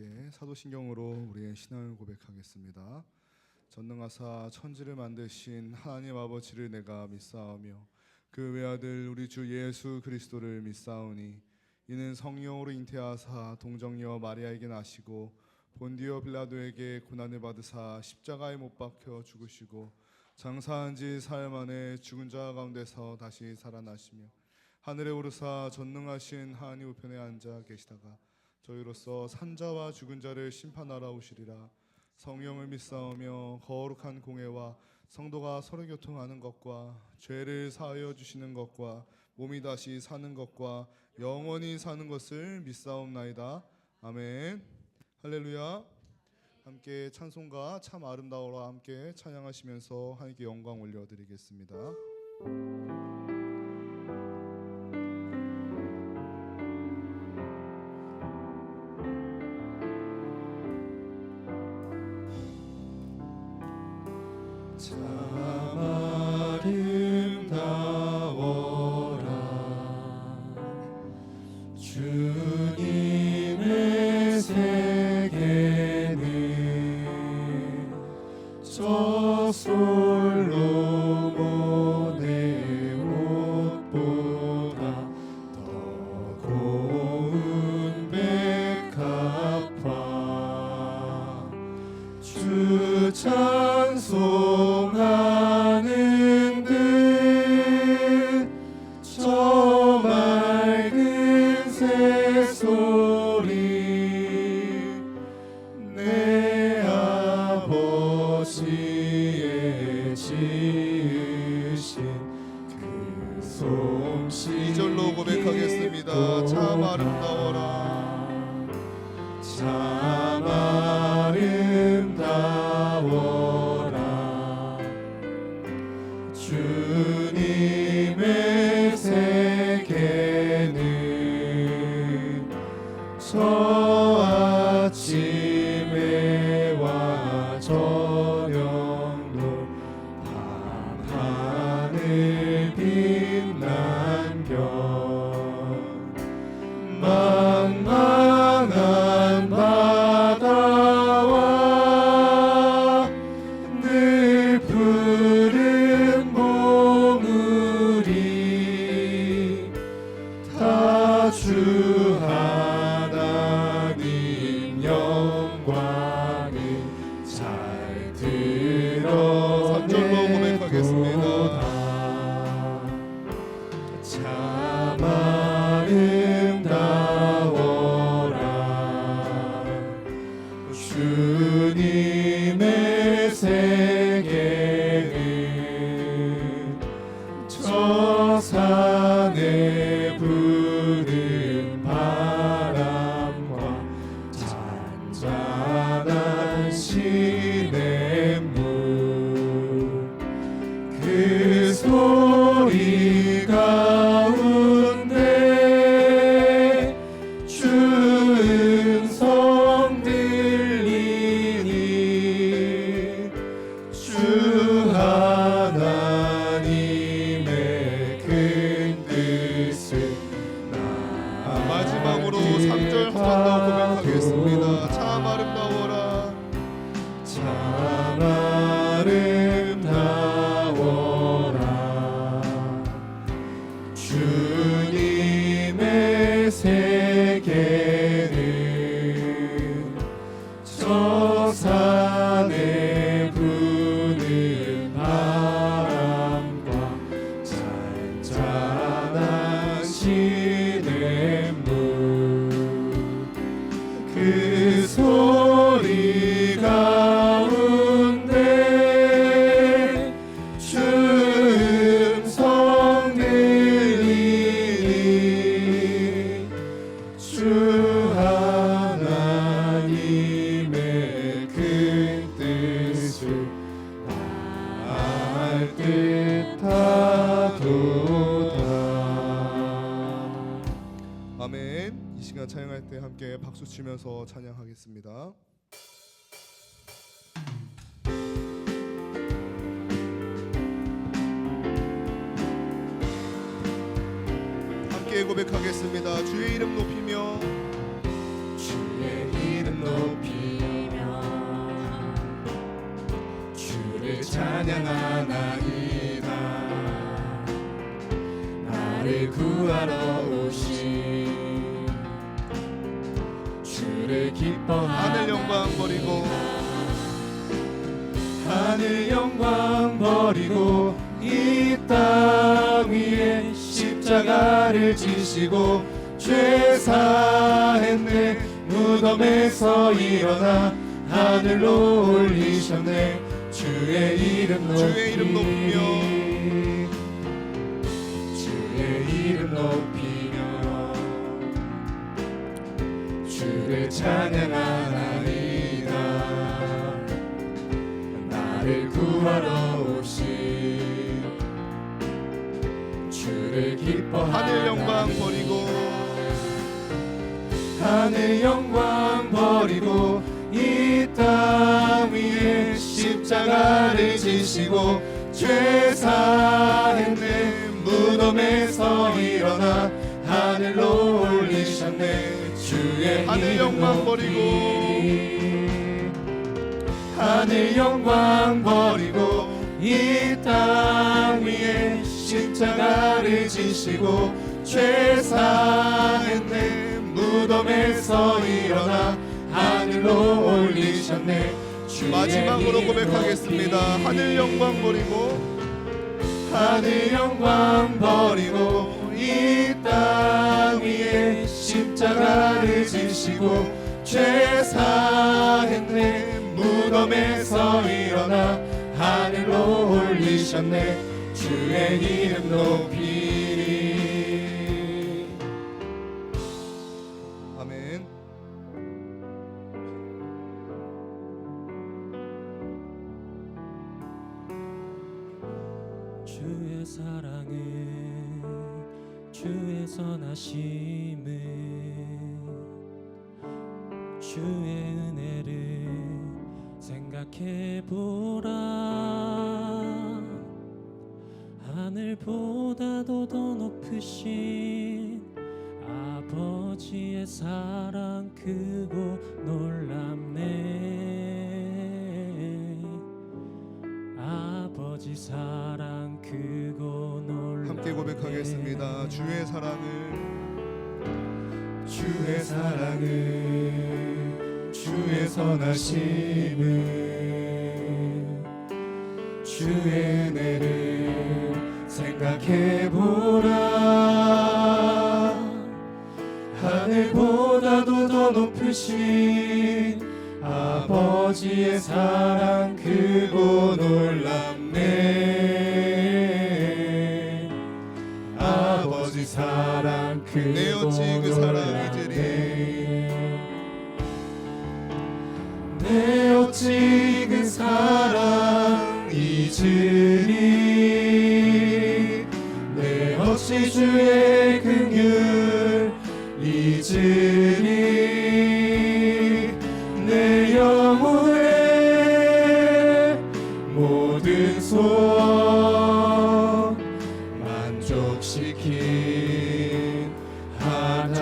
함께 사도신경으로 우리의 신앙을 고백하겠습니다. 전능하사 천지를 만드신 하나님 아버지를 내가 믿사오며 그 외아들 우리 주 예수 그리스도를 믿사오니 이는 성령으로 잉태하사 동정녀 마리아에게 나시고 본디오 빌라도에게 고난을 받으사 십자가에 못 박혀 죽으시고 장사한 지 사흘 만에 죽은 자 가운데서 다시 살아나시며 하늘에 오르사 전능하신 하나님 우편에 앉아 계시다가 저희로서 산자와 죽은 자를 심판하러 오시리라. 성령을 믿사오며 거룩한 공회와 성도가 서로 교통하는 것과 죄를 사하여 주시는 것과 몸이 다시 사는 것과 영원히 사는 것을 믿사옵나이다. 아멘. 할렐루야. 함께 찬송가 참 아름다워라 함께 찬양하시면서 하나님께 영광 올려드리겠습니다. 참 아름다워라 주님의 세계는 저 솔로몬의 옷보다 더 고운 백합화 주 찬송하는 듯 저 맑은 새소리 내 아버지의 지으신 그 솜씨 2절로 고백하겠습니다. 참 아름다워라 참 아름다워라 주님의 세계는 저 아침에 와 저녁도 밤하늘 빛난 별 망망한 바다와 늘 푸른 봉우리 다 주 하나님 영광을 잘 드러내도다 참 아름다워라 주님의 세계는 저 산에 부는 바람과 잔잔한 시냇물 그 소리 가운데 주 음성 들리니 주 하나님의 큰 뜻을 마지막으로 3절 한 번 더 고백하겠습니다. 참 아름다워라 참 아름다워라 주님의 세계는 저 산에 부는 바람과 잔잔한 시냇물 그 소리 가운데 주 음성 들리니 주 하나님의 큰 뜻을 알 듯하도다. 아멘. 이 시간 찬양할 때 함께 박수 치면서 찬양하겠습니다. 함께 고백하겠습니다. 주의 이름 높이며 주의 이름 높이며 찬양하나이다. 나를 구하러 오신 주를 기뻐하나이다. 하늘 영광 버리고 하늘 영광 버리고 이 땅 위에 십자가를 지시고 죄 사했네. 무덤에서 일어나 하늘로 올리셨네. 주의 이름 높이며 주의 이름 높이며 주를 찬양하나이다. 나를 구하러 오신 주를 기뻐하나이다. 하늘 영광 버리고 하늘 영광 버리고 이 땅 위에 십자가를 지시고 죄 사했네. 무덤에서 일어나 하늘로 올리셨네. 주의 하늘 영광 버리고 하늘 영광 버리고 이 땅 위에 십자가를 지시고 죄 사했네. 무덤에서 일어나 하늘로 올리셨네. 마지막으로 고백하겠습니다. 하늘 영광 버리고 하늘 영광 버리고 이 땅 위에 십자가를 지시고 죄 사했네. 무덤에서 일어나 하늘로 올리셨네. 주의 이름 높이리. 아멘. 주의 사랑을 주의 선하심을 주의 은혜를 생각해보라. 하늘보다도 더 높으신 아버지의 사랑 크고 놀랍네. 아버지 사랑 크고 놀랍네. 함께 고백하겠습니다. 주의 사랑을 주의 사랑을 주의 선하심을 주의 은혜를 생각해보라. 하늘보다도 더 높으신 아버지의 사랑 크고 놀랍네. 아버지 사랑 크고 내 어찌 그 사랑 잊으리. 내 어찌 그 사랑 잊으리. 내 어찌 주의 긍휼 잊으리. 내 영혼의 모든 소원 만족시킨 하나님.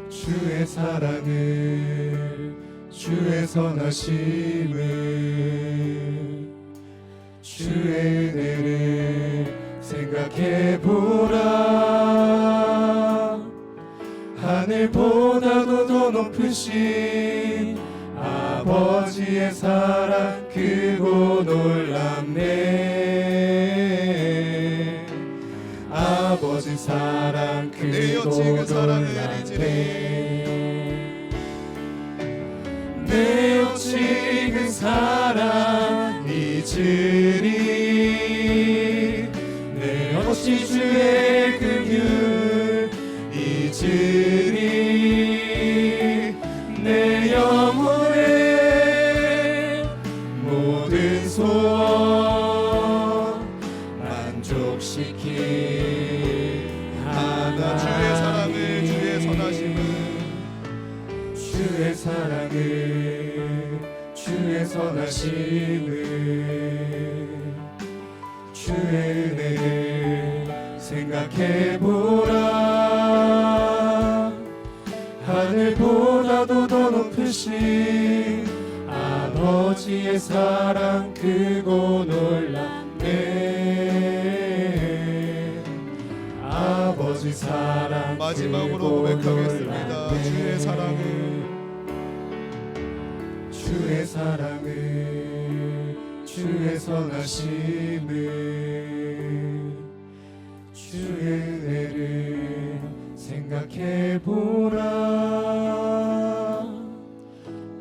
주의 사랑을 주의 선하심을 주의 은혜를 생각해보라. 하늘보다도 더 높으신 아버지의 사랑 크고 놀랍네. 아버지 사랑 내 크고 어찌 그 사랑을 놀랍네. 내 어찌 그 사랑 잊으리. 내 어찌 주의 긍휼 잊으리. 내 영혼의 모든 소원 만족시킨 하나. 주의 사랑을 주의 선하심을 주의 사랑을 주의 선하심을 주의 은혜를 생각해보라. 하늘보다도 더 높으신 아버지 아버지의 사랑 크고 놀랍네. 아버지 사랑 마지막으로 크고 고백하겠습니다. 놀랍네. 주의 사랑을, 주의 사랑을, 주의 선하심을, 주의 은혜를 생각해보라.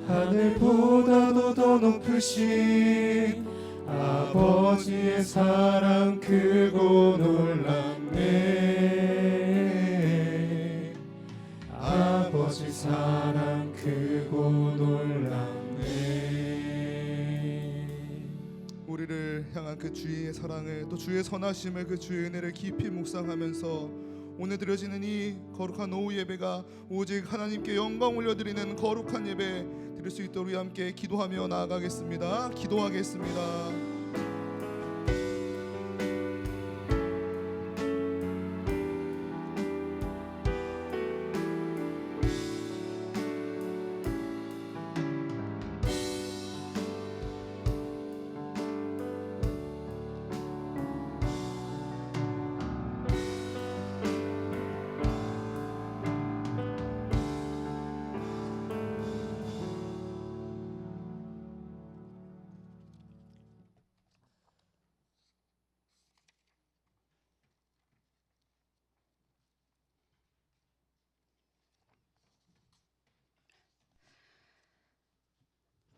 하늘보다도 더 높으신 아버지의 사랑 크고 놀랍네. 아버지 사랑 크고 놀랍네. 우리를 향한 그 주의 사랑을, 또 주의 선하심을, 그 주의 은혜를 깊이 묵상하면서 오늘 드려지는 이 거룩한 오후 예배가 오직 하나님께 영광 올려드리는 거룩한 예배 드릴 수 있도록 우리 함께 기도하며 나아가겠습니다. 기도하겠습니다.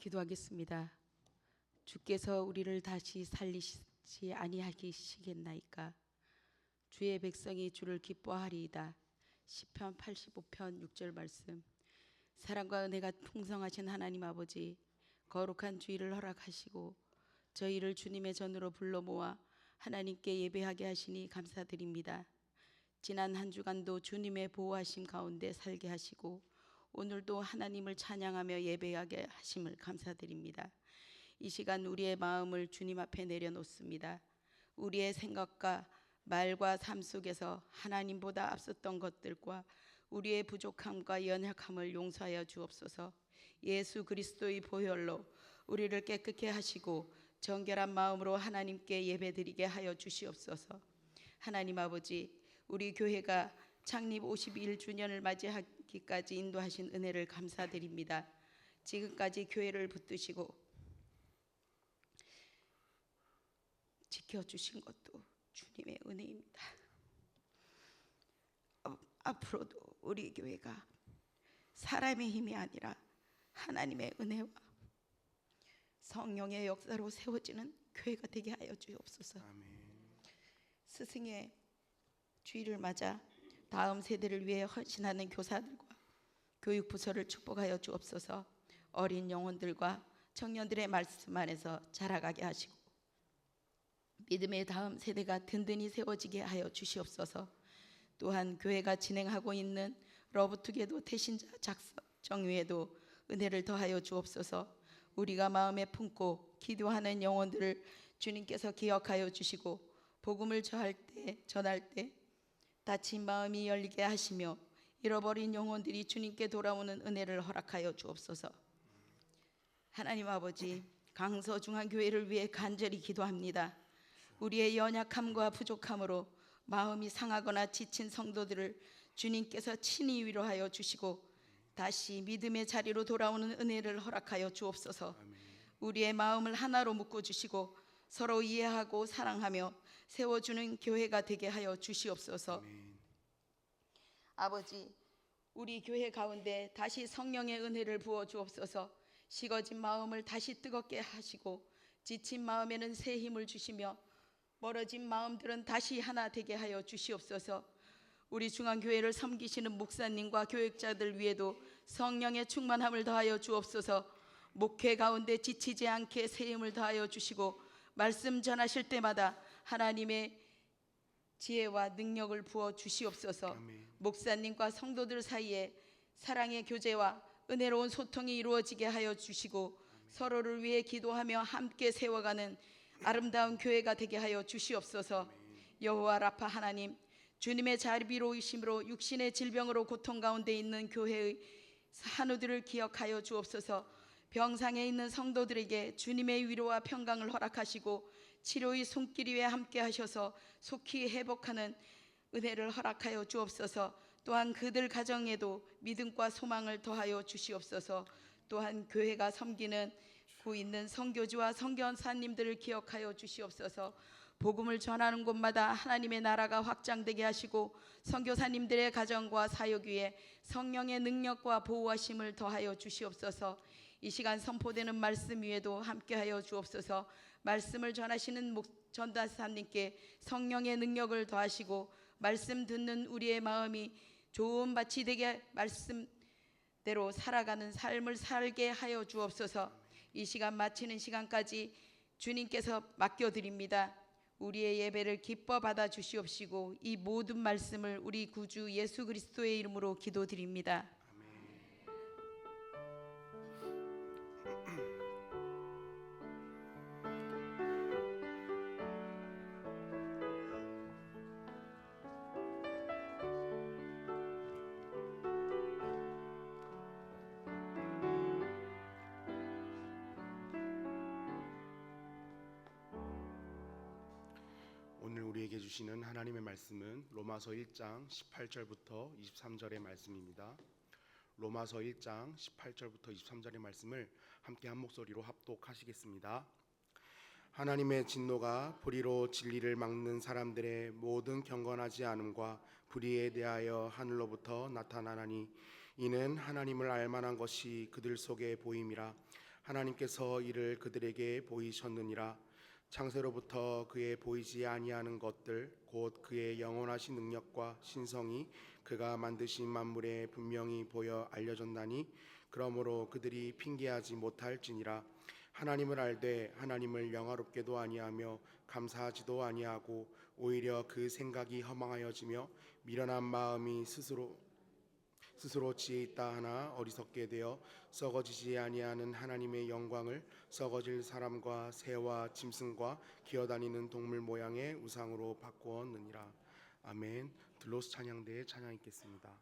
기도하겠습니다. 주께서 우리를 다시 살리시지 아니하시겠나이까. 주의 백성이 주를 기뻐하리이다. 시편 85편 6절 말씀. 사랑과 은혜가 풍성하신 하나님 아버지, 거룩한 주일을 허락하시고 저희를 주님의 전으로 불러 모아 하나님께 예배하게 하시니 감사드립니다. 지난 한 주간도 주님의 보호하심 가운데 살게 하시고 오늘도 하나님을 찬양하며 예배하게 하심을 감사드립니다. 이 시간 우리의 마음을 주님 앞에 내려놓습니다. 우리의 생각과 말과 삶 속에서 하나님보다 앞섰던 것들과 우리의 부족함과 연약함을 용서하여 주옵소서. 예수 그리스도의 보혈로 우리를 깨끗게 하시고 정결한 마음으로 하나님께 예배드리게 하여 주시옵소서. 하나님 아버지, 우리 교회가 창립 51주년을 맞이하기까지 인도하신 은혜를 감사드립니다. 지금까지 교회를 붙드시고 지켜주신 것도 주님의 은혜입니다. 앞으로도 우리 교회가 사람의 힘이 아니라 하나님의 은혜와 성령의 역사로 세워지는 교회가 되게 하여 주옵소서. 스승의 주일을 맞아 다음 세대를 위해 헌신하는 교사들과 교육부서를 축복하여 주옵소서. 어린 영혼들과 청년들의 말씀 안에서 자라가게 하시고 믿음의 다음 세대가 든든히 세워지게 하여 주시옵소서. 또한 교회가 진행하고 있는 러브투게더 태신자 작정위에도 은혜를 더하여 주옵소서. 우리가 마음에 품고 기도하는 영혼들을 주님께서 기억하여 주시고 복음을 전할 때 다친 마음이 열리게 하시며 잃어버린 영혼들이 주님께 돌아오는 은혜를 허락하여 주옵소서. 하나님 아버지, 강서중앙교회를 위해 간절히 기도합니다. 우리의 연약함과 부족함으로 마음이 상하거나 지친 성도들을 주님께서 친히 위로하여 주시고 다시 믿음의 자리로 돌아오는 은혜를 허락하여 주옵소서. 우리의 마음을 하나로 묶어주시고 서로 이해하고 사랑하며 세워주는 교회가 되게 하여 주시옵소서. 아버지, 우리 교회 가운데 다시 성령의 은혜를 부어 주옵소서. 식어진 마음을 다시 뜨겁게 하시고 지친 마음에는 새 힘을 주시며 멀어진 마음들은 다시 하나 되게 하여 주시옵소서. 우리 중앙교회를 섬기시는 목사님과 교육자들 위에도 성령의 충만함을 더하여 주옵소서. 목회 가운데 지치지 않게 새 힘을 더하여 주시고 말씀 전하실 때마다 하나님의 지혜와 능력을 부어 주시옵소서. 목사님과 성도들 사이에 사랑의 교제와 은혜로운 소통이 이루어지게 하여 주시고 서로를 위해 기도하며 함께 세워가는 아름다운 교회가 되게 하여 주시옵소서. 여호와 라파 하나님, 주님의 자비로우심으로 육신의 질병으로 고통 가운데 있는 교회의 한우들을 기억하여 주옵소서. 병상에 있는 성도들에게 주님의 위로와 평강을 허락하시고 치료의 손길 위에 함께 하셔서 속히 회복하는 은혜를 허락하여 주옵소서. 또한 그들 가정에도 믿음과 소망을 더하여 주시옵소서. 또한 교회가 섬기는 구 있는 선교주와 선교사님들을 기억하여 주시옵소서. 복음을 전하는 곳마다 하나님의 나라가 확장되게 하시고 선교사님들의 가정과 사역 위에 성령의 능력과 보호하심을 더하여 주시옵소서. 이 시간 선포되는 말씀 위에도 함께하여 주옵소서. 말씀을 전하시는 전도사님께 성령의 능력을 더하시고 말씀 듣는 우리의 마음이 좋은 밭이 되게 말씀대로 살아가는 삶을 살게 하여 주옵소서. 이 시간 마치는 시간까지 주님께서 맡겨드립니다. 우리의 예배를 기뻐 받아 주시옵시고 이 모든 말씀을 우리 구주 예수 그리스도의 이름으로 기도드립니다. 오늘 우리에게 주시는 하나님의 말씀은 로마서 1장 18절부터 23절의 말씀입니다. 로마서 1장 18절부터 23절의 말씀을 함께 한 목소리로 합독하시겠습니다. 하나님의 진노가 불의로 진리를 막는 사람들의 모든 경건하지 않음과 불의에 대하여 하늘로부터 나타나나니 이는 하나님을 알만한 것이 그들 속에 보임이라. 하나님께서 이를 그들에게 보이셨느니라. 창세로부터 그의 보이지 아니하는 것들 곧 그의 영원하신 능력과 신성이 그가 만드신 만물에 분명히 보여 알려졌나니 그러므로 그들이 핑계하지 못할지니라. 하나님을 알되 하나님을 영화롭게도 아니하며 감사하지도 아니하고 오히려 그 생각이 허망하여지며 미련한 마음이 스스로 지혜 있다 하나 어리석게 되어 썩어지지 아니하는 하나님의 영광을 썩어질 사람과 새와 짐승과 기어다니는 동물 모양의 우상으로 바꾸었느니라. 아멘. 들로스 찬양대의 찬양 있겠습니다.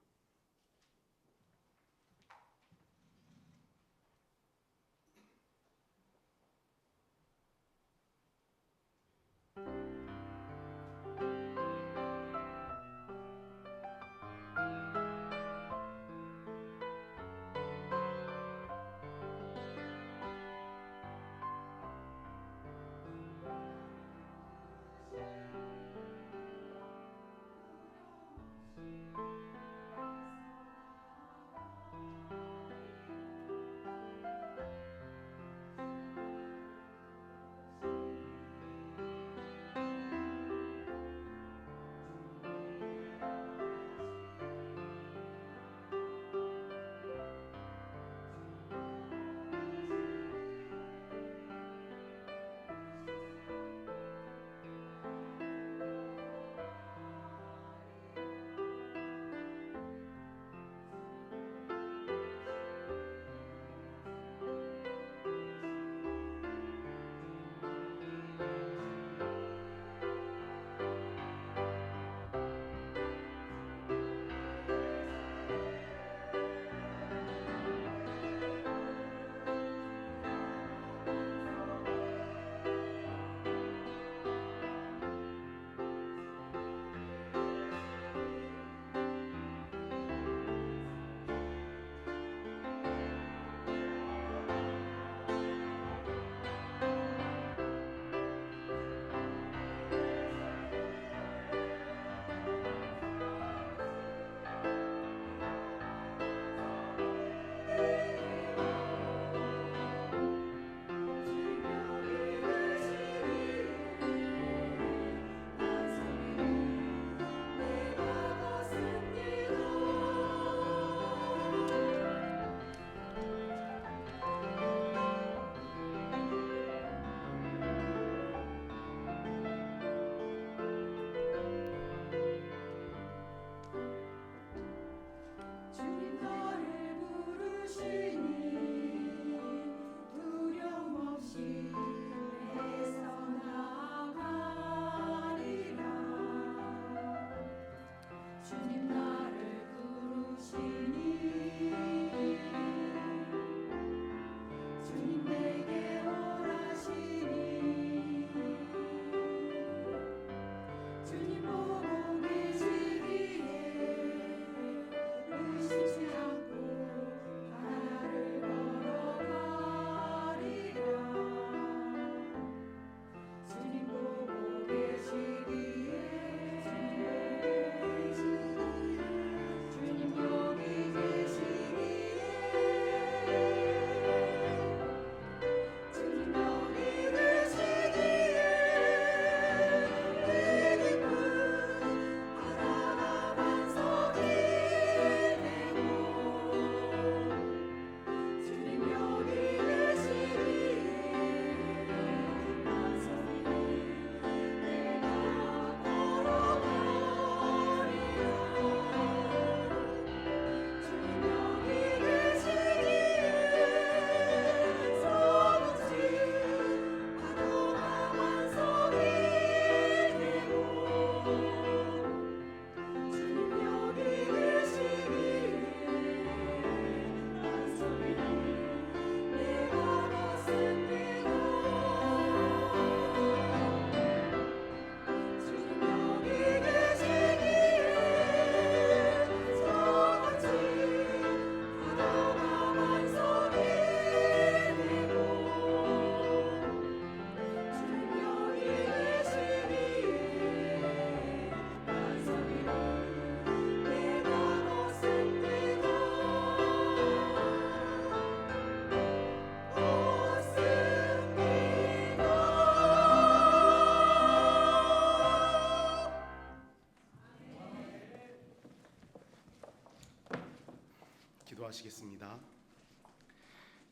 기도하시겠습니다.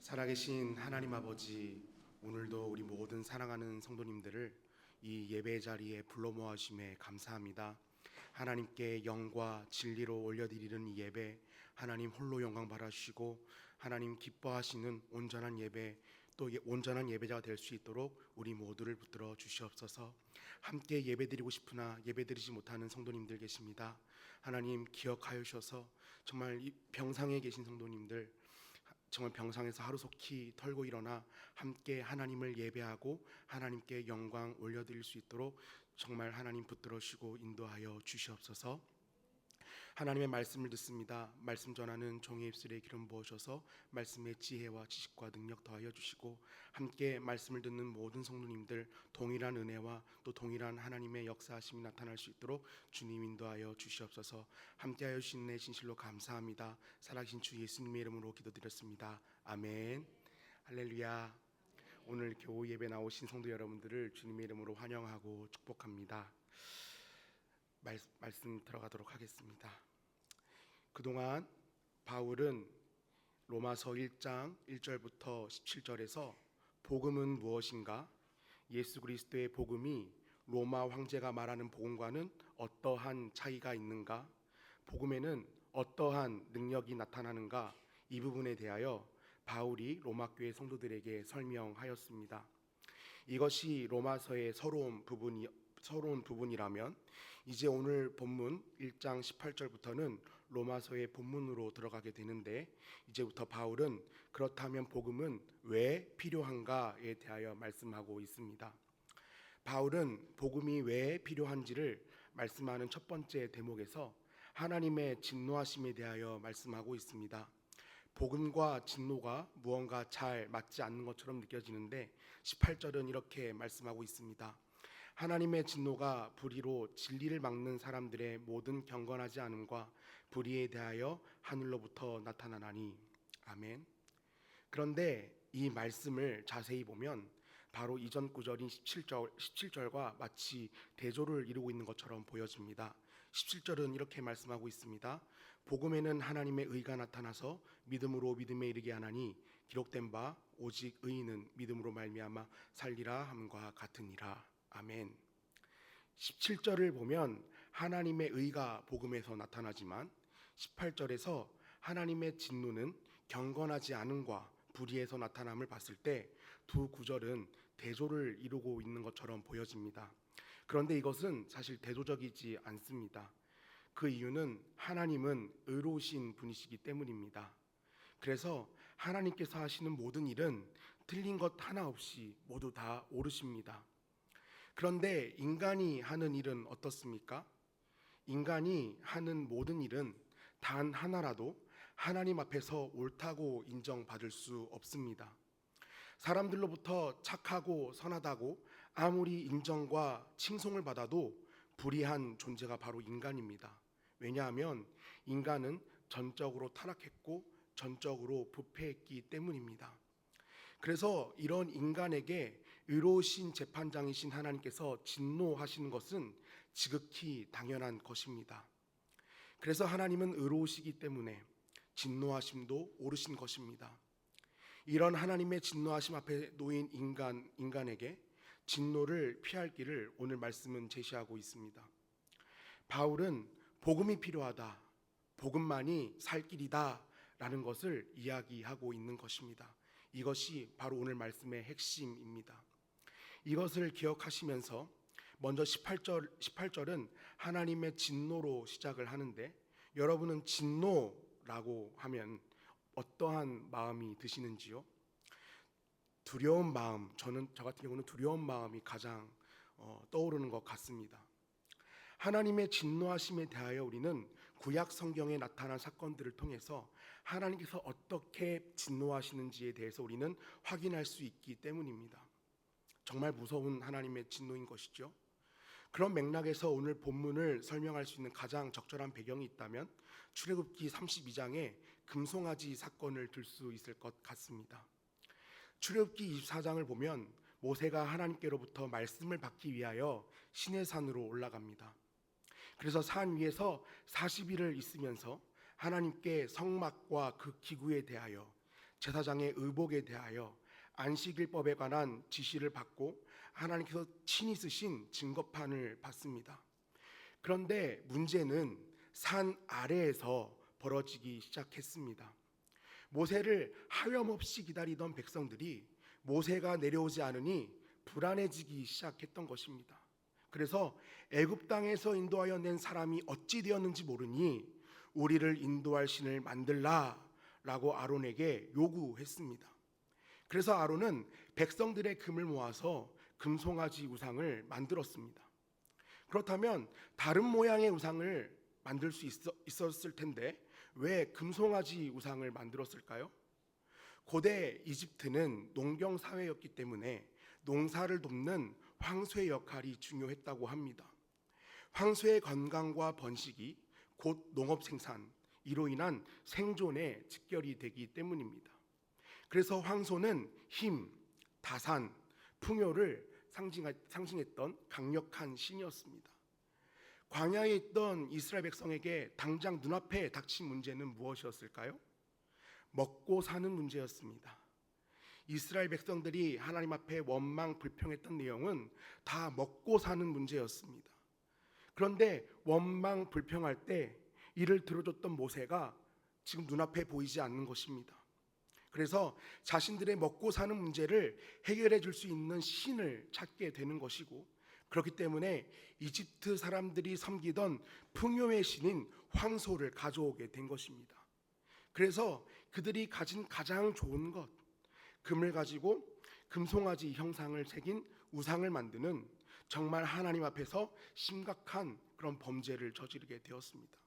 살아계신 하나님 아버지, 오늘도 우리 모든 사랑하는 성도님들을 이 예배 자리에 불러 모아주심에 감사합니다. 하나님께 영과 진리로 올려드리는 이 예배, 하나님 홀로 영광 받아주시고 하나님 기뻐하시는 온전한 예배, 또 온전한 예배자가 될 수 있도록 우리 모두를 붙들어 주시옵소서. 함께 예배드리고 싶으나 예배드리지 못하는 성도님들 계십니다. 하나님 기억하여 주셔서 정말 이 병상에 계신 성도님들, 정말 병상에서 하루속히 털고 일어나 함께 하나님을 예배하고 하나님께 영광 올려드릴 수 있도록 정말 하나님 붙들어 주시고 인도하여 주시옵소서. 하나님의 말씀을 듣습니다. 말씀 전하는 종의 입술에 기름 부으셔서 말씀의 지혜와 지식과 능력 더하여 주시고 함께 말씀을 듣는 모든 성도님들 동일한 은혜와 또 동일한 하나님의 역사하심이 나타날 수 있도록 주님 인도하여 주시옵소서. 함께하여 주신 내 진실로 감사합니다. 살아계신 주 예수님의 이름으로 기도드렸습니다. 아멘. 할렐루야. 오늘 교우 예배 나오신 성도 여러분들을 주님의 이름으로 환영하고 축복합니다. 말씀 들어가도록 하겠습니다. 그동안 바울은 로마서 1장 1절부터 17절에서 복음은 무엇인가, 예수 그리스도의 복음이 로마 황제가 말하는 복음과는 어떠한 차이가 있는가, 복음에는 어떠한 능력이 나타나는가, 이 부분에 대하여 바울이 로마 교회 성도들에게 설명하였습니다. 이것이 로마서의 서러운 부분이라면 이제 오늘 본문 1장 18절부터는 로마서의 본문으로 들어가게 되는데, 이제부터 바울은 그렇다면 복음은 왜 필요한가에 대하여 말씀하고 있습니다. 바울은 복음이 왜 필요한지를 말씀하는 첫 번째 대목에서 하나님의 진노하심에 대하여 말씀하고 있습니다. 복음과 진노가 무언가 잘 맞지 않는 것처럼 느껴지는데 18절은 이렇게 말씀하고 있습니다. 하나님의 진노가 불의로 진리를 막는 사람들의 모든 경건하지 않음과 불의에 대하여 하늘로부터 나타나나니. 아멘. 그런데 이 말씀을 자세히 보면 바로 이전 구절인 17절과 마치 대조를 이루고 있는 것처럼 보여집니다. 17절은 이렇게 말씀하고 있습니다. 복음에는 하나님의 의가 나타나서 믿음으로 믿음에 이르게 하나니 기록된 바 오직 의인은 믿음으로 말미암아 살리라 함과 같으니라. 아멘. 17절을 보면 하나님의 의가 복음에서 나타나지만 18절에서 하나님의 진노는 경건하지 않음과 불의에서 나타남을 봤을 때 두 구절은 대조를 이루고 있는 것처럼 보여집니다. 그런데 이것은 사실 대조적이지 않습니다. 그 이유는 하나님은 의로우신 분이시기 때문입니다. 그래서 하나님께서 하시는 모든 일은 틀린 것 하나 없이 모두 다 옳으십니다. 그런데 인간이 하는 일은 어떻습니까? 인간이 하는 모든 일은 단 하나라도 하나님 앞에서 옳다고 인정받을 수 없습니다. 사람들로부터 착하고 선하다고 아무리 인정과 칭송을 받아도 불의한 존재가 바로 인간입니다. 왜냐하면 인간은 전적으로 타락했고 전적으로 부패했기 때문입니다. 그래서 이런 인간에게 의로우신 재판장이신 하나님께서 진노하시는 것은 지극히 당연한 것입니다. 그래서 하나님은 의로우시기 때문에 진노하심도 옳으신 것입니다. 이런 하나님의 진노하심 앞에 놓인 인간에게 진노를 피할 길을 오늘 말씀은 제시하고 있습니다. 바울은 복음이 필요하다, 복음만이 살 길이다 라는 것을 이야기하고 있는 것입니다. 이것이 바로 오늘 말씀의 핵심입니다. 이것을 기억하시면서 먼저 18절은 하나님의 진노로 시작을 하는데, 여러분은 진노라고 하면 어떠한 마음이 드시는지요? 두려운 마음, 저 같은 경우는 두려운 마음이 가장 떠오르는 것 같습니다. 하나님의 진노하심에 대하여 우리는 구약 성경에 나타난 사건들을 통해서 하나님께서 어떻게 진노하시는지에 대해서 우리는 확인할 수 있기 때문입니다. 정말 무서운 하나님의 진노인 것이죠. 그런 맥락에서 오늘 본문을 설명할 수 있는 가장 적절한 배경이 있다면 출애굽기 32장에 금송아지 사건을 들 수 있을 것 같습니다. 출애굽기 24장을 보면 모세가 하나님께로부터 말씀을 받기 위하여 시내산으로 올라갑니다. 그래서 산 위에서 40일을 있으면서 하나님께 성막과 그 기구에 대하여, 제사장의 의복에 대하여 안식일법에 관한 지시를 받고 하나님께서 친히 쓰신 증거판을 받습니다. 그런데 문제는 산 아래에서 벌어지기 시작했습니다. 모세를 하염없이 기다리던 백성들이 모세가 내려오지 않으니 불안해지기 시작했던 것입니다. 그래서 애굽 땅에서 인도하여 낸 사람이 어찌 되었는지 모르니 우리를 인도할 신을 만들라라고 아론에게 요구했습니다. 그래서 아론은 백성들의 금을 모아서 금송아지 우상을 만들었습니다. 그렇다면 다른 모양의 우상을 만들 수 있었을 텐데 왜 금송아지 우상을 만들었을까요? 고대 이집트는 농경 사회였기 때문에 농사를 돕는 황소의 역할이 중요했다고 합니다. 황소의 건강과 번식이 곧 농업 생산, 이로 인한 생존에 직결이 되기 때문입니다. 그래서 황소는 힘, 다산, 풍요를 상징했던 강력한 신이었습니다. 광야에 있던 이스라엘 백성에게 당장 눈앞에 닥친 문제는 무엇이었을까요? 먹고 사는 문제였습니다. 이스라엘 백성들이 하나님 앞에 원망 불평했던 내용은 다 먹고 사는 문제였습니다. 그런데 원망 불평할 때 이를 들어줬던 모세가 지금 눈앞에 보이지 않는 것입니다. 그래서 자신들의 먹고 사는 문제를 해결해 줄 수 있는 신을 찾게 되는 것이고, 그렇기 때문에 이집트 사람들이 섬기던 풍요의 신인 황소를 가져오게 된 것입니다. 그래서 그들이 가진 가장 좋은 것, 금을 가지고 금송아지 형상을 새긴 우상을 만드는 정말 하나님 앞에서 심각한 그런 범죄를 저지르게 되었습니다.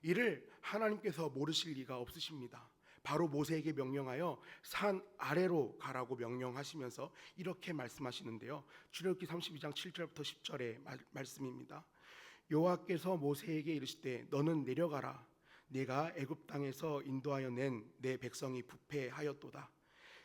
이를 하나님께서 모르실 리가 없으십니다. 바로 모세에게 명령하여 산 아래로 가라고 명령하시면서 이렇게 말씀하시는데요. 출애굽기 32장 7절부터 10절의 말씀입니다. 여호와께서 모세에게 이르시되 너는 내려가라. 내가 애굽 땅에서 인도하여 낸 내 백성이 부패하였도다.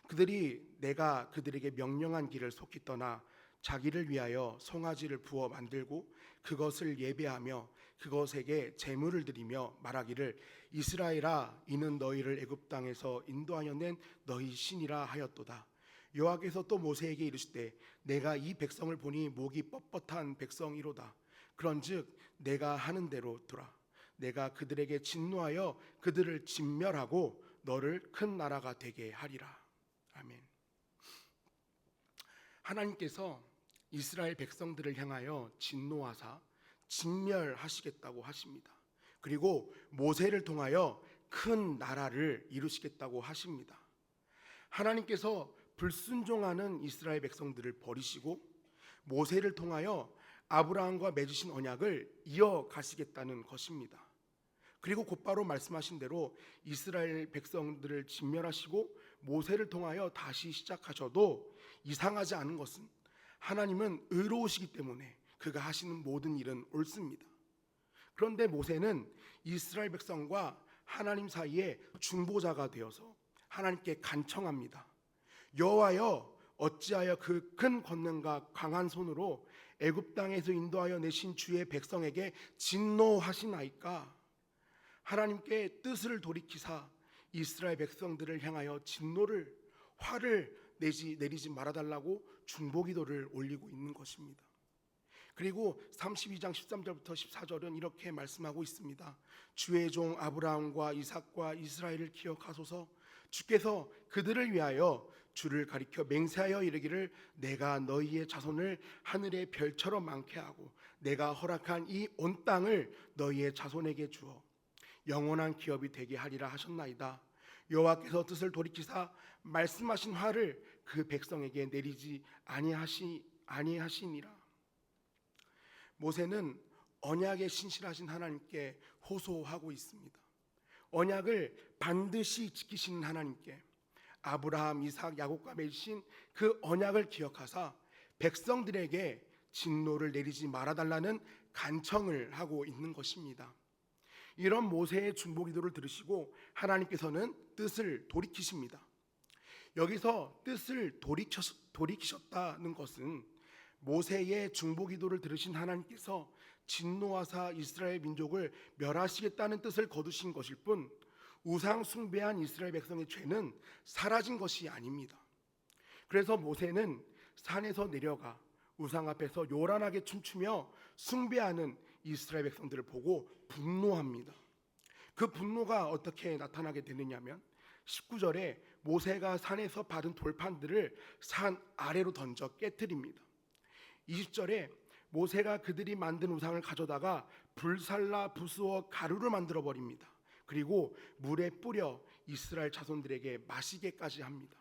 그들이 내가 그들에게 명령한 길을 속히 떠나 자기를 위하여 송아지를 부어 만들고 그것을 예배하며 그것에게 제물을 드리며 말하기를 이스라엘아 이는 너희를 애굽 땅에서 인도하여 낸 너희 신이라 하였도다. 여호와께서 또 모세에게 이르시되 내가 이 백성을 보니 목이 뻣뻣한 백성이로다. 그런즉 내가 하는 대로 두라. 내가 그들에게 진노하여 그들을 진멸하고 너를 큰 나라가 되게 하리라. 아멘. 하나님께서 이스라엘 백성들을 향하여 진노하사 진멸하시겠다고 하십니다. 그리고 모세를 통하여 큰 나라를 이루시겠다고 하십니다. 하나님께서 불순종하는 이스라엘 백성들을 버리시고 모세를 통하여 아브라함과 맺으신 언약을 이어가시겠다는 것입니다. 그리고 곧바로 말씀하신 대로 이스라엘 백성들을 진멸하시고 모세를 통하여 다시 시작하셔도 이상하지 않은 것은 하나님은 의로우시기 때문에 그가 하시는 모든 일은 옳습니다. 그런데 모세는 이스라엘 백성과 하나님 사이에 중보자가 되어서 하나님께 간청합니다. 여호와여 어찌하여 그 큰 권능과 강한 손으로 애굽 땅에서 인도하여 내신 주의 백성에게 진노하시나이까? 하나님께 뜻을 돌이키사 이스라엘 백성들을 향하여 진노를 화를 내리지 말아달라고 중보기도를 올리고 있는 것입니다. 그리고 32장 13절부터 14절은 이렇게 말씀하고 있습니다. 주의 종 아브라함과 이삭과 이스라엘을 기억하소서. 주께서 그들을 위하여 주를 가리켜 맹세하여 이르기를 내가 너희의 자손을 하늘의 별처럼 많게 하고 내가 허락한 이 온 땅을 너희의 자손에게 주어 영원한 기업이 되게 하리라 하셨나이다. 여호와께서 뜻을 돌이키사 말씀하신 화를 그 백성에게 내리지 아니하시니라. 모세는 언약에 신실하신 하나님께 호소하고 있습니다. 언약을 반드시 지키시는 하나님께 아브라함, 이삭, 야곱과 맺으신 그 언약을 기억하사 백성들에게 진노를 내리지 말아달라는 간청을 하고 있는 것입니다. 이런 모세의 중보기도를 들으시고 하나님께서는 뜻을 돌이키십니다. 여기서 뜻을 돌이키셨다는 것은 모세의 중보기도를 들으신 하나님께서 진노하사 이스라엘 민족을 멸하시겠다는 뜻을 거두신 것일 뿐 우상 숭배한 이스라엘 백성의 죄는 사라진 것이 아닙니다. 그래서 모세는 산에서 내려가 우상 앞에서 요란하게 춤추며 숭배하는 이스라엘 백성들을 보고 분노합니다. 그 분노가 어떻게 나타나게 되느냐면 19절에 모세가 산에서 받은 돌판들을 산 아래로 던져 깨뜨립니다. 20절에 모세가 그들이 만든 우상을 가져다가 불살라 부수어 가루를 만들어 버립니다. 그리고 물에 뿌려 이스라엘 자손들에게 마시게까지 합니다.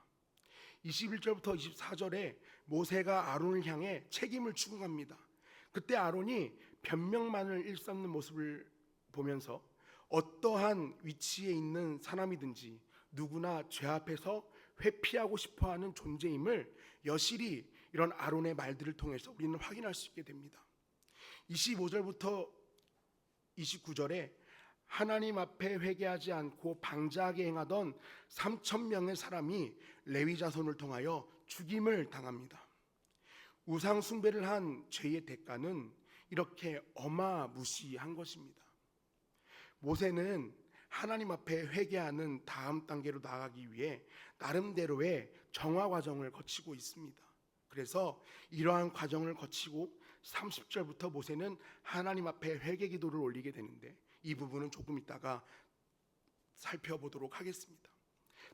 21절부터 24절에 모세가 아론을 향해 책임을 추궁합니다. 그때 아론이 변명만을 일삼는 모습을 보면서 어떠한 위치에 있는 사람이든지 누구나 죄 앞에서 회피하고 싶어하는 존재임을 여실히 이런 아론의 말들을 통해서 우리는 확인할 수 있게 됩니다. 25절부터 29절에 하나님 앞에 회개하지 않고 방자하게 행하던 3,000명의 사람이 레위 자손을 통하여 죽임을 당합니다. 우상 숭배를 한 죄의 대가는 이렇게 어마무시한 것입니다. 모세는 하나님 앞에 회개하는 다음 단계로 나아가기 위해 나름대로의 정화 과정을 거치고 있습니다. 그래서 이러한 과정을 거치고 30절부터 모세는 하나님 앞에 회개 기도를 올리게 되는데 이 부분은 조금 있다가 살펴보도록 하겠습니다.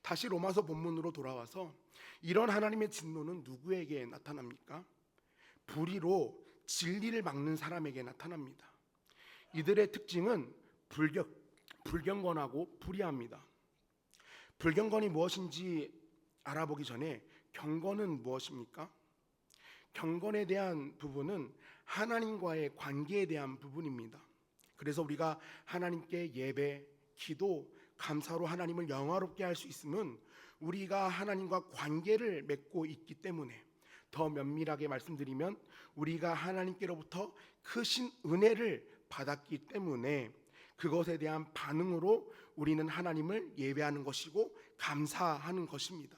다시 로마서 본문으로 돌아와서 이런 하나님의 진노는 누구에게 나타납니까? 불의로 진리를 막는 사람에게 나타납니다. 이들의 특징은 불경건하고 불의합니다. 불경건이 무엇인지 알아보기 전에 경건은 무엇입니까? 경건에 대한 부분은 하나님과의 관계에 대한 부분입니다. 그래서 우리가 하나님께 예배, 기도, 감사로 하나님을 영화롭게 할 수 있음은 우리가 하나님과 관계를 맺고 있기 때문에, 더 면밀하게 말씀드리면 우리가 하나님께로부터 크신 은혜를 받았기 때문에 그것에 대한 반응으로 우리는 하나님을 예배하는 것이고 감사하는 것입니다.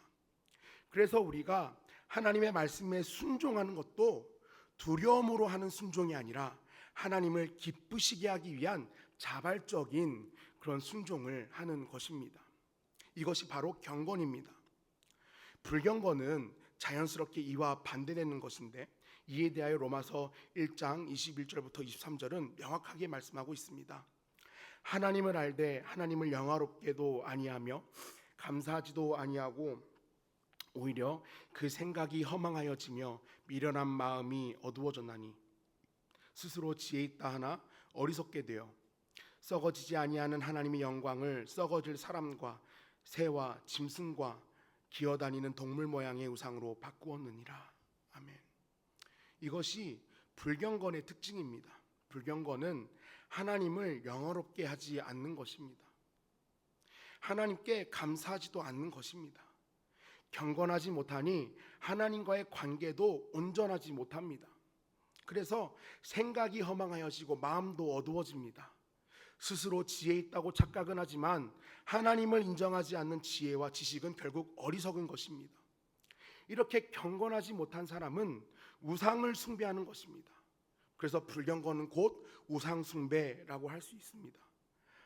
그래서 우리가 하나님의 말씀에 순종하는 것도 두려움으로 하는 순종이 아니라 하나님을 기쁘시게 하기 위한 자발적인 그런 순종을 하는 것입니다. 이것이 바로 경건입니다. 불경건은 자연스럽게 이와 반대되는 것인데 이에 대하여 로마서 1장 21절부터 23절은 명확하게 말씀하고 있습니다. 하나님을 알되 하나님을 영화롭게도 아니하며 감사하지도 아니하고 오히려 그 생각이 허망하여지며 미련한 마음이 어두워졌나니 스스로 지혜 있다 하나 어리석게 되어 썩어지지 아니하는 하나님의 영광을 썩어질 사람과 새와 짐승과 기어다니는 동물 모양의 우상으로 바꾸었느니라. 아멘. 이것이 불경건의 특징입니다. 불경건은 하나님을 영화롭게 하지 않는 것입니다. 하나님께 감사하지도 않는 것입니다. 경건하지 못하니 하나님과의 관계도 온전하지 못합니다. 그래서 생각이 허망하여지고 마음도 어두워집니다. 스스로 지혜 있다고 착각은 하지만 하나님을 인정하지 않는 지혜와 지식은 결국 어리석은 것입니다. 이렇게 경건하지 못한 사람은 우상을 숭배하는 것입니다. 그래서 불경건은 곧 우상 숭배라고 할 수 있습니다.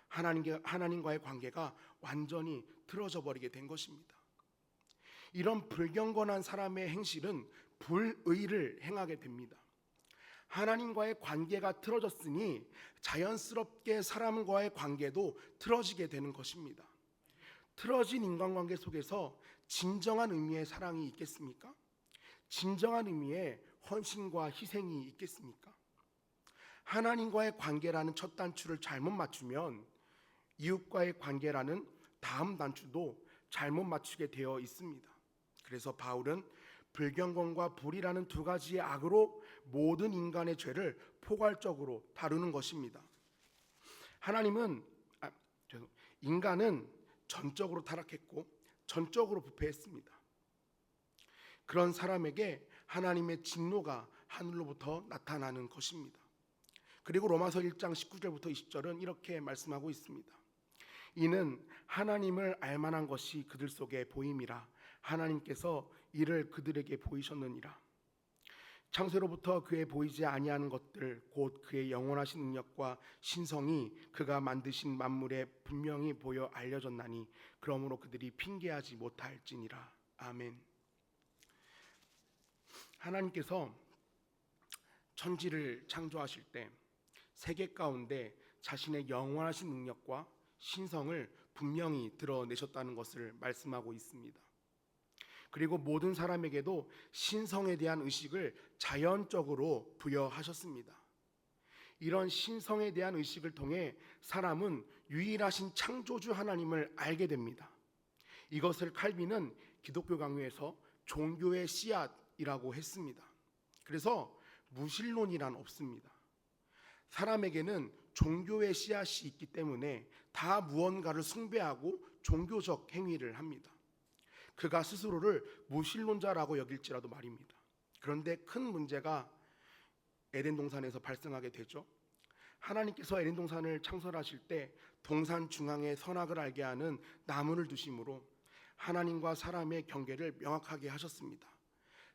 하나님과의 관계가 완전히 틀어져 버리게 된 것입니다. 이런 불경건한 사람의 행실은 불의를 행하게 됩니다. 하나님과의 관계가 틀어졌으니 자연스럽게 사람과의 관계도 틀어지게 되는 것입니다. 틀어진 인간관계 속에서 진정한 의미의 사랑이 있겠습니까? 진정한 의미의 헌신과 희생이 있겠습니까? 하나님과의 관계라는 첫 단추를 잘못 맞추면 이웃과의 관계라는 다음 단추도 잘못 맞추게 되어 있습니다. 그래서 바울은 불경건과 불의라는 두 가지의 악으로 모든 인간의 죄를 포괄적으로 다루는 것입니다. 인간은 전적으로 타락했고 전적으로 부패했습니다. 그런 사람에게 하나님의 진노가 하늘로부터 나타나는 것입니다. 그리고 로마서 1장 19절부터 20절은 이렇게 말씀하고 있습니다. 이는 하나님을 알만한 것이 그들 속에 보임이라 하나님께서 이를 그들에게 보이셨느니라. 창세로부터 그의 보이지 아니하는 것들 곧 그의 영원하신 능력과 신성이 그가 만드신 만물에 분명히 보여 알려졌나니 그러므로 그들이 핑계하지 못할지니라. 아멘. 하나님께서 천지를 창조하실 때 세계 가운데 자신의 영원하신 능력과 신성을 분명히 드러내셨다는 것을 말씀하고 있습니다. 그리고 모든 사람에게도 신성에 대한 의식을 자연적으로 부여하셨습니다. 이런 신성에 대한 의식을 통해 사람은 유일하신 창조주 하나님을 알게 됩니다. 이것을 칼빈은 기독교 강요에서 종교의 씨앗이라고 했습니다. 그래서 무신론이란 없습니다. 사람에게는 종교의 씨앗이 있기 때문에 다 무언가를 숭배하고 종교적 행위를 합니다. 그가 스스로를 무신론자라고 여길지라도 말입니다. 그런데 큰 문제가 에덴 동산에서 발생하게 되죠. 하나님께서 에덴 동산을 창설하실 때 동산 중앙에 선악을 알게 하는 나무를 두심으로 하나님과 사람의 경계를 명확하게 하셨습니다.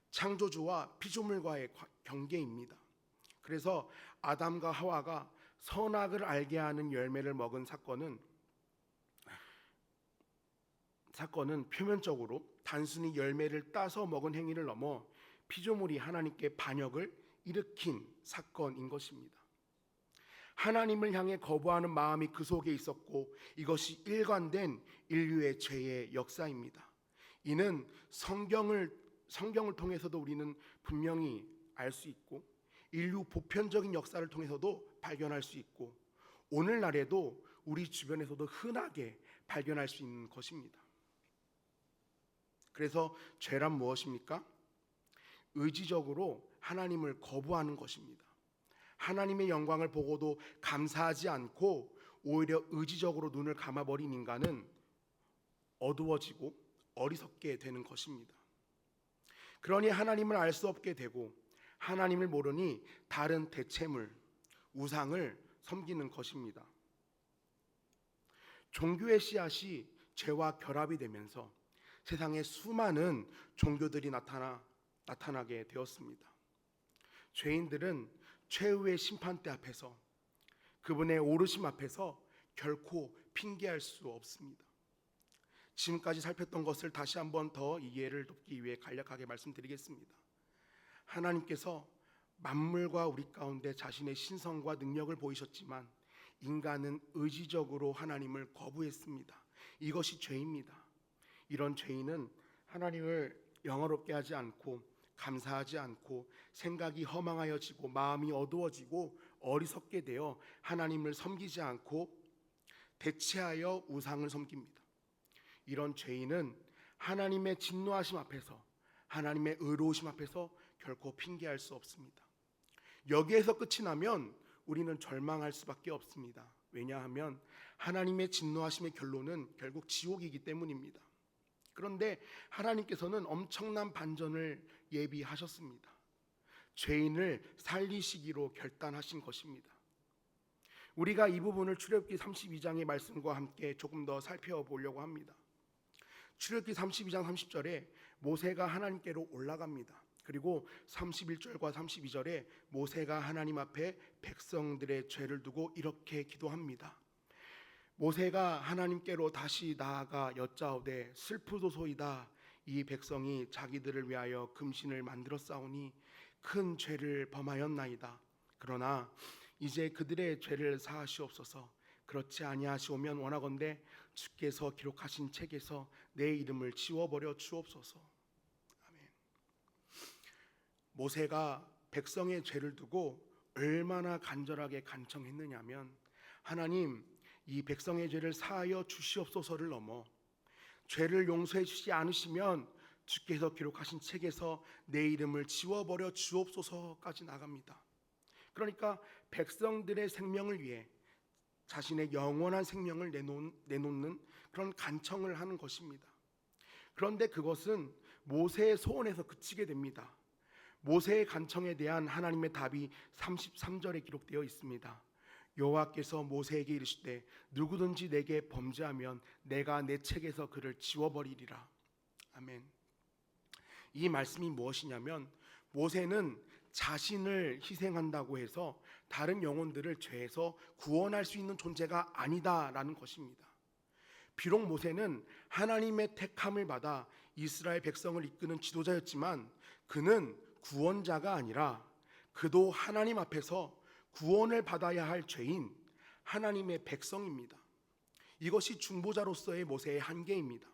창조주와 피조물과의 경계입니다. 그래서 아담과 하와가 선악을 알게 하는 열매를 먹은 사건은 표면적으로 단순히 열매를 따서 먹은 행위를 넘어 피조물이 하나님께 반역을 일으킨 사건인 것입니다. 하나님을 향해 거부하는 마음이 그 속에 있었고 이것이 일관된 인류의 죄의 역사입니다. 이는 성경을 통해서도 우리는 분명히 알 수 있고 인류 보편적인 역사를 통해서도 발견할 수 있고 오늘날에도 우리 주변에서도 흔하게 발견할 수 있는 것입니다. 그래서 죄란 무엇입니까? 의지적으로 하나님을 거부하는 것입니다. 하나님의 영광을 보고도 감사하지 않고 오히려 의지적으로 눈을 감아버린 인간은 어두워지고 어리석게 되는 것입니다. 그러니 하나님을 알 수 없게 되고 하나님을 모르니 다른 대체물, 우상을 섬기는 것입니다. 종교의 씨앗이 죄와 결합이 되면서 세상에 수많은 종교들이 나타나게 되었습니다. 죄인들은 최후의 심판대 앞에서 그분의 오르심 앞에서 결코 핑계할 수 없습니다. 지금까지 살폈던 것을 다시 한번 더 이해를 돕기 위해 간략하게 말씀드리겠습니다. 하나님께서 만물과 우리 가운데 자신의 신성과 능력을 보이셨지만 인간은 의지적으로 하나님을 거부했습니다. 이것이 죄입니다. 이런 죄인은 하나님을 영화롭게 하지 않고 감사하지 않고 생각이 허망하여지고 마음이 어두워지고 어리석게 되어 하나님을 섬기지 않고 대체하여 우상을 섬깁니다. 이런 죄인은 하나님의 진노하심 앞에서 하나님의 의로우심 앞에서 결코 핑계할 수 없습니다. 여기에서 끝이 나면 우리는 절망할 수밖에 없습니다. 왜냐하면 하나님의 진노하심의 결론은 결국 지옥이기 때문입니다. 그런데 하나님께서는 엄청난 반전을 예비하셨습니다. 죄인을 살리시기로 결단하신 것입니다. 우리가 이 부분을 출애굽기 32장의 말씀과 함께 조금 더 살펴보려고 합니다. 출애굽기 32장 30절에 모세가 하나님께로 올라갑니다. 그리고 31절과 32절에 모세가 하나님 앞에 백성들의 죄를 두고 이렇게 기도합니다. 모세가 하나님께로 다시 나아가 여짜오되 슬프도소이다. 이 백성이 자기들을 위하여 금신을 만들었사오니 큰 죄를 범하였나이다. 그러나 이제 그들의 죄를 사하시옵소서. 그렇지 아니하시오면 원하건대 주께서 기록하신 책에서 내 이름을 지워버려 주옵소서. 아멘. 모세가 백성의 죄를 두고 얼마나 간절하게 간청했느냐면 하나님 이 백성의 죄를 사하여 주시옵소서를 넘어 죄를 용서해 주시지 않으시면 주께서 기록하신 책에서 내 이름을 지워버려 주옵소서까지 나갑니다. 그러니까 백성들의 생명을 위해 자신의 영원한 생명을 내놓는 그런 간청을 하는 것입니다. 그런데 그것은 모세의 소원에서 그치게 됩니다. 모세의 간청에 대한 하나님의 답이 33절에 기록되어 있습니다. 여호와께서 모세에게 이르시되 누구든지 내게 범죄하면 내가 내 책에서 그를 지워버리리라. 아멘. 이 말씀이 무엇이냐면 모세는 자신을 희생한다고 해서 다른 영혼들을 죄에서 구원할 수 있는 존재가 아니다라는 것입니다. 비록 모세는 하나님의 택함을 받아 이스라엘 백성을 이끄는 지도자였지만 그는 구원자가 아니라 그도 하나님 앞에서 구원을 받아야 할 죄인 하나님의 백성입니다. 이것이 중보자로서의 모세의 한계입니다.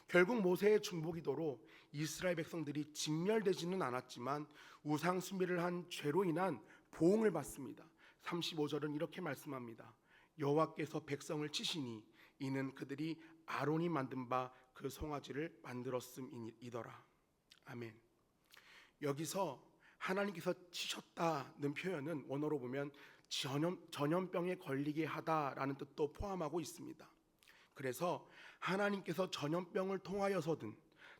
결국 모세의 중보기도로 이스라엘 백성들이 진멸되지는 않았지만 우상 숭배를 한 죄로 인한 보응을 받습니다. 35절은 이렇게 말씀합니다. 여호와께서 백성을 치시니 이는 그들이 아론이 만든 바 그 송아지를 만들었음이더라. 아멘. 여기서 하나님께서 치셨다는 표현은 원어로 보면 전염병에 걸리게 하다라는 뜻도 포함하고 있습니다. 그래서 하나님께서 전염병을 통하여서든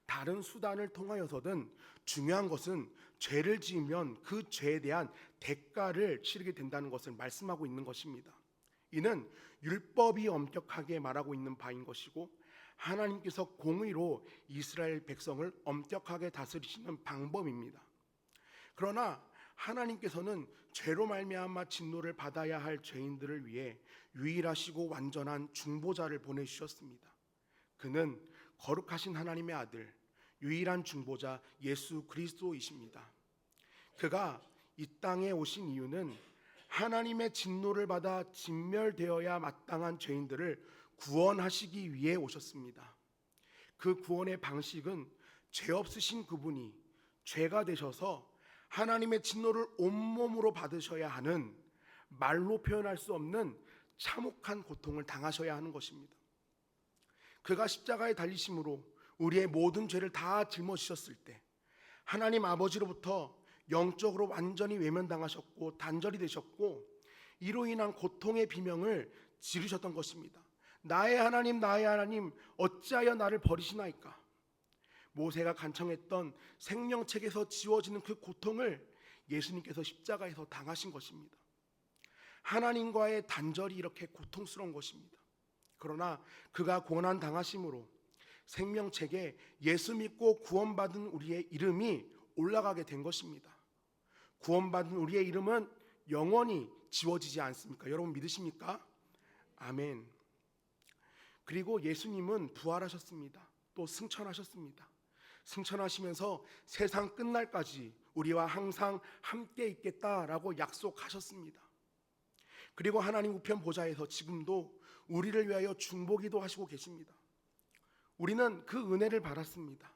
다른 수단을 통하여서든 중요한 것은 죄를 지으면 그 죄에 대한 대가를 치르게 된다는 것을 말씀하고 있는 것입니다. 이는 율법이 엄격하게 말하고 있는 바인 것이고 하나님께서 공의로 이스라엘 백성을 엄격하게 다스리시는 방법입니다. 그러나 하나님께서는 죄로 말미암아 진노를 받아야 할 죄인들을 위해 유일하시고 완전한 중보자를 보내주셨습니다. 그는 거룩하신 하나님의 아들, 유일한 중보자 예수 그리스도이십니다. 그가 이 땅에 오신 이유는 하나님의 진노를 받아 진멸되어야 마땅한 죄인들을 구원하시기 위해 오셨습니다. 그 구원의 방식은 죄 없으신 그분이 죄가 되셔서 하나님의 진노를 온몸으로 받으셔야 하는 말로 표현할 수 없는 참혹한 고통을 당하셔야 하는 것입니다. 그가 십자가에 달리심으로 우리의 모든 죄를 다 짊어지셨을 때 하나님 아버지로부터 영적으로 완전히 외면당하셨고 단절이 되셨고 이로 인한 고통의 비명을 지르셨던 것입니다. 나의 하나님 나의 하나님 어찌하여 나를 버리시나이까. 모세가 간청했던 생명책에서 지워지는 그 고통을 예수님께서 십자가에서 당하신 것입니다. 하나님과의 단절이 이렇게 고통스러운 것입니다. 그러나 그가 고난 당하심으로 생명책에 예수 믿고 구원받은 우리의 이름이 올라가게 된 것입니다. 구원받은 우리의 이름은 영원히 지워지지 않습니까? 여러분 믿으십니까? 아멘. 그리고 예수님은 부활하셨습니다. 또 승천하셨습니다. 승천하시면서 세상 끝날까지 우리와 항상 함께 있겠다라고 약속하셨습니다. 그리고 하나님 우편 보좌에서 지금도 우리를 위하여 중보기도 하시고 계십니다. 우리는 그 은혜를 받았습니다.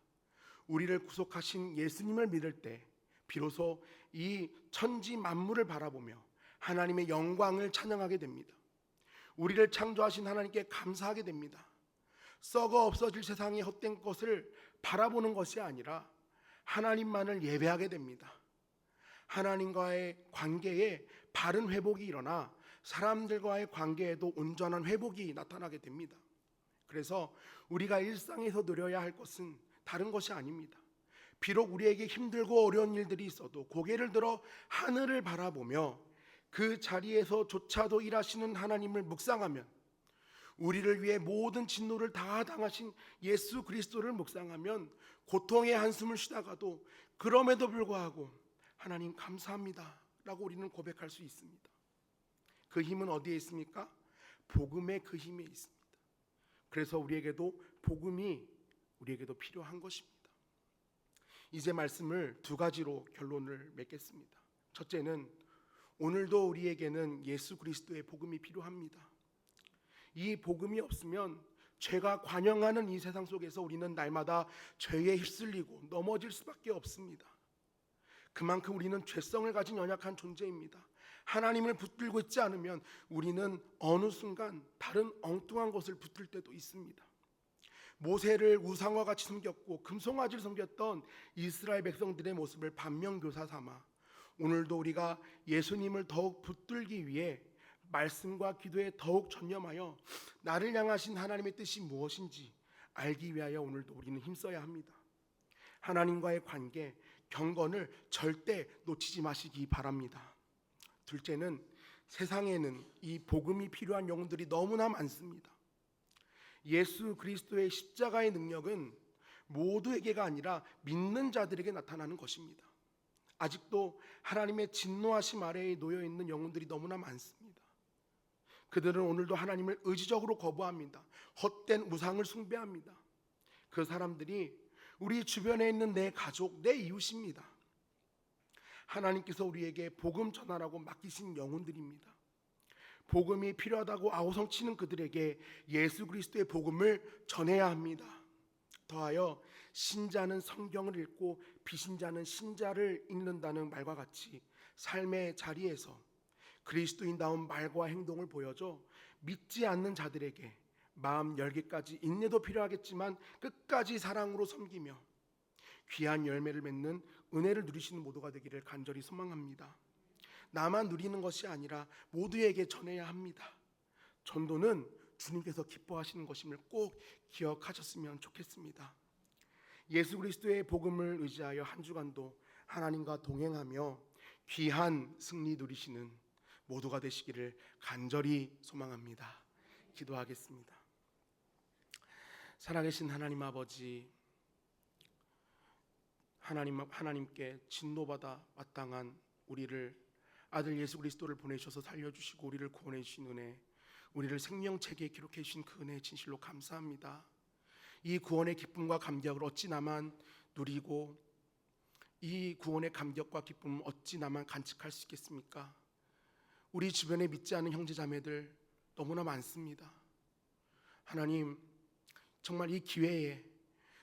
우리를 구속하신 예수님을 믿을 때 비로소 이 천지 만물을 바라보며 하나님의 영광을 찬양하게 됩니다. 우리를 창조하신 하나님께 감사하게 됩니다. 썩어 없어질 세상의 헛된 것을 바라보는 것이 아니라 하나님만을 예배하게 됩니다. 하나님과의 관계에 바른 회복이 일어나 사람들과의 관계에도 온전한 회복이 나타나게 됩니다. 그래서 우리가 일상에서 누려야 할 것은 다른 것이 아닙니다. 비록 우리에게 힘들고 어려운 일들이 있어도 고개를 들어 하늘을 바라보며 그 자리에서조차도 일하시는 하나님을 묵상하면, 우리를 위해 모든 진노를 다 당하신 예수 그리스도를 묵상하면 고통의 한숨을 쉬다가도 그럼에도 불구하고 하나님 감사합니다 라고 우리는 고백할 수 있습니다. 그 힘은 어디에 있습니까? 복음의 그 힘에 있습니다. 그래서 우리에게도 복음이 우리에게도 필요한 것입니다. 이제 말씀을 두 가지로 결론을 맺겠습니다. 첫째는 오늘도 우리에게는 예수 그리스도의 복음이 필요합니다. 이 복음이 없으면 죄가 관영하는 이 세상 속에서 우리는 날마다 죄에 휩쓸리고 넘어질 수밖에 없습니다. 그만큼 우리는 죄성을 가진 연약한 존재입니다. 하나님을 붙들고 있지 않으면 우리는 어느 순간 다른 엉뚱한 것을 붙들 때도 있습니다. 모세를 우상과 같이 섬겼고 금송아지를 섬겼던 이스라엘 백성들의 모습을 반면교사 삼아 오늘도 우리가 예수님을 더욱 붙들기 위해 말씀과 기도에 더욱 전념하여 나를 향하신 하나님의 뜻이 무엇인지 알기 위하여 오늘도 우리는 힘써야 합니다. 하나님과의 관계, 경건을 절대 놓치지 마시기 바랍니다. 둘째는 세상에는 이 복음이 필요한 영혼들이 너무나 많습니다. 예수 그리스도의 십자가의 능력은 모두에게가 아니라 믿는 자들에게 나타나는 것입니다. 아직도 하나님의 진노하심 아래에 놓여 있는 영혼들이 너무나 많습니다. 그들은 오늘도 하나님을 의지적으로 거부합니다. 헛된 우상을 숭배합니다. 그 사람들이 우리 주변에 있는 내 가족, 내 이웃입니다. 하나님께서 우리에게 복음 전하라고 맡기신 영혼들입니다. 복음이 필요하다고 아우성치는 그들에게 예수 그리스도의 복음을 전해야 합니다. 더하여 신자는 성경을 읽고 비신자는 신자를 읽는다는 말과 같이 삶의 자리에서 그리스도인다운 말과 행동을 보여줘 믿지 않는 자들에게 마음 열기까지 인내도 필요하겠지만 끝까지 사랑으로 섬기며 귀한 열매를 맺는 은혜를 누리시는 모두가 되기를 간절히 소망합니다. 나만 누리는 것이 아니라 모두에게 전해야 합니다. 전도는 주님께서 기뻐하시는 것임을 꼭 기억하셨으면 좋겠습니다. 예수 그리스도의 복음을 의지하여 한 주간도 하나님과 동행하며 귀한 승리 누리시는 모두가 되시기를 간절히 소망합니다. 기도하겠습니다. 살아계신 하나님 아버지, 하나님께 진노받아 마땅한 우리를 아들 예수 그리스도를 보내셔서 살려주시고 우리를 구원해 주신 은혜, 우리를 생명책에 기록해 주신 그 은혜 진실로 감사합니다. 이 구원의 기쁨과 감격을 어찌 나만 누리고 이 구원의 감격과 기쁨을 어찌 나만 간직할 수 있겠습니까? 우리 주변에 믿지 않는 형제자매들 너무나 많습니다. 하나님, 정말 이 기회에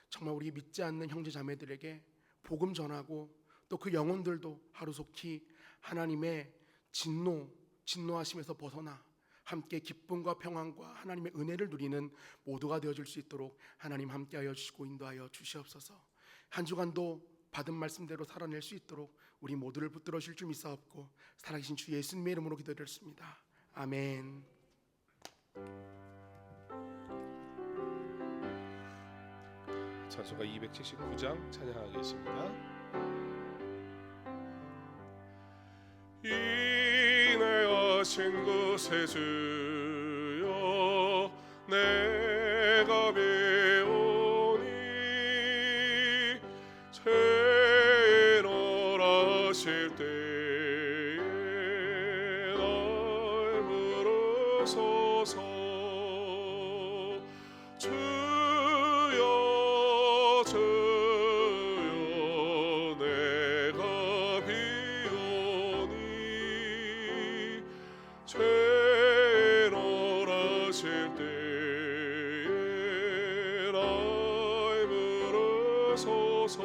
정말 우리 믿지 않는 형제자매들에게 복음 전하고 또 그 영혼들도 하루속히 하나님의 진노하심에서 벗어나 함께 기쁨과 평안과 하나님의 은혜를 누리는 모두가 되어줄 수 있도록 하나님 함께하여 주시고 인도하여 주시옵소서. 한 주간도 받은 말씀대로 살아낼 수 있도록 우리 모두를 붙들어 주실 줄 믿사옵고 살아계신 주 예수님의 이름으로 기도드렸습니다. 아멘. 찬송가 279장 찬양하겠습니다. 인내하신 곳에 주여 내가 배우니 죄인 하실 때에 날 부르소서. 주여 주여 내가 비오니 죄인 하실 때에 날 부르소서.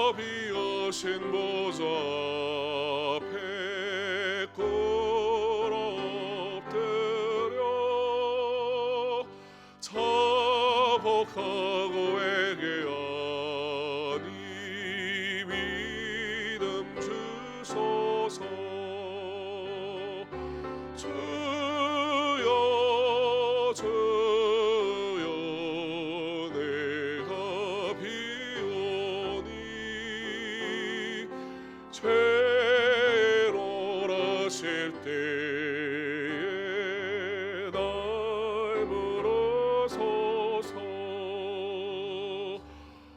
자비하신 보좌 앞에 꿇어 엎드려 자복하고 회개하니 믿음 주소서. 주여 주여 내가 비오니 죄인 하실 때에 날 부르소서.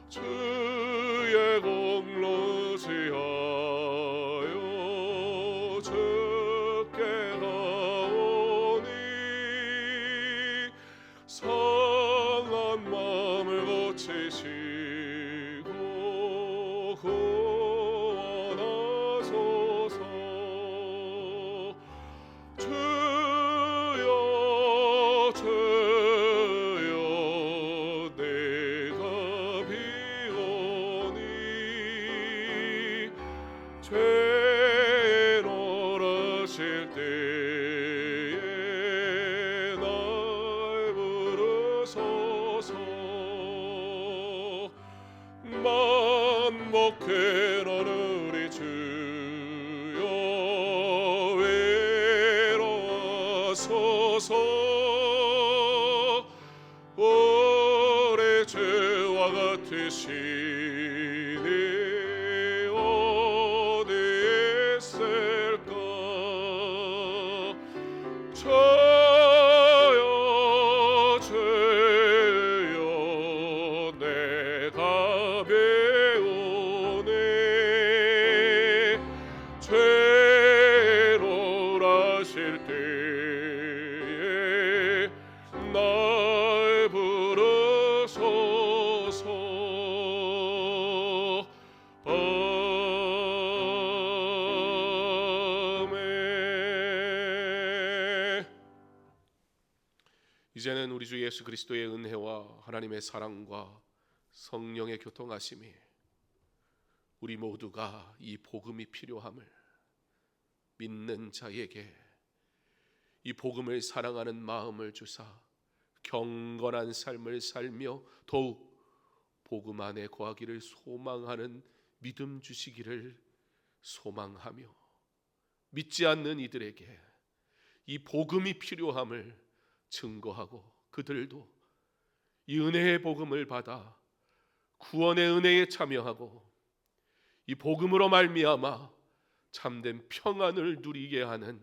주의 공로 의지하여 주께 가오니 상한 마음을 고치시고 구원하소서. 주여 주여 내가 비오니 죄인 하실 때에 날 부르소서. 만복해라 우리 주여 외로워소서. 오래 죄와 같으시니 어디 있을까. 주여 주여 내가 이제는 우리 주 예수 그리스도의 은혜와 하나님의 사랑과 성령의 교통하심이 우리 모두가 이 복음이 필요함을 믿는 자에게 이 복음을 사랑하는 마음을 주사 경건한 삶을 살며 더욱 복음 안에 거하기를 소망하는 믿음 주시기를 소망하며, 믿지 않는 이들에게 이 복음이 필요함을 증거하고 그들도 이 은혜의 복음을 받아 구원의 은혜에 참여하고 이 복음으로 말미암아 참된 평안을 누리게 하는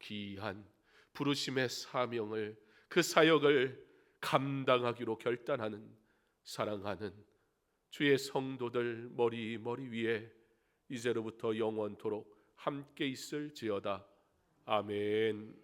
귀한 부르심의 사명을, 그 사역을 감당하기로 결단하는 사랑하는 주의 성도들 머리 위에 이제로부터 영원토록 함께 있을지어다. 아멘.